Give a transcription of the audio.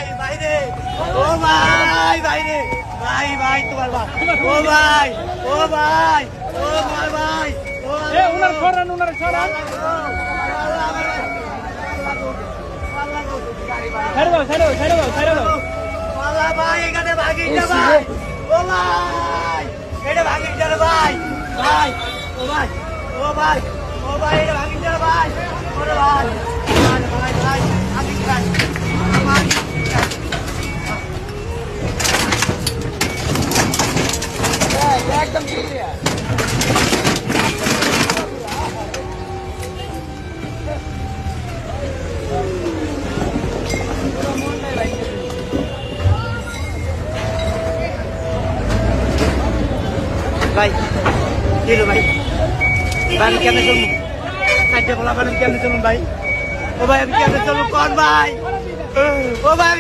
ভাই ভাই রে ও ভাই ভাই রে ভাই ভাই তোমার ভাই ও ভাই ও ভাই ও ভাই ভাই ও উনার সরান উনার সরান ছেড়ে দাও ছেড়ে দাও ছেড়ে দাও ছেড়ে দাও আল্লাহ ভাই এখানে ভাগিটা ভাই ও ভাই এটা ভাগিটা রে ভাই ভাই ও ভাই ও ভাই ও ভাই এটা ভাগিটা রে ভাই ওরে ভাই ভাই ভাই ভাই আমি খাই ভাই একদম ক্লিয়ার ভাই দিলো ভাই ভাই কেমনে চলুন সাইডে বলা কেমনে চলুন ভাই ও ভাই আমি কেমনে চলুন কোন ভাই ও ভাই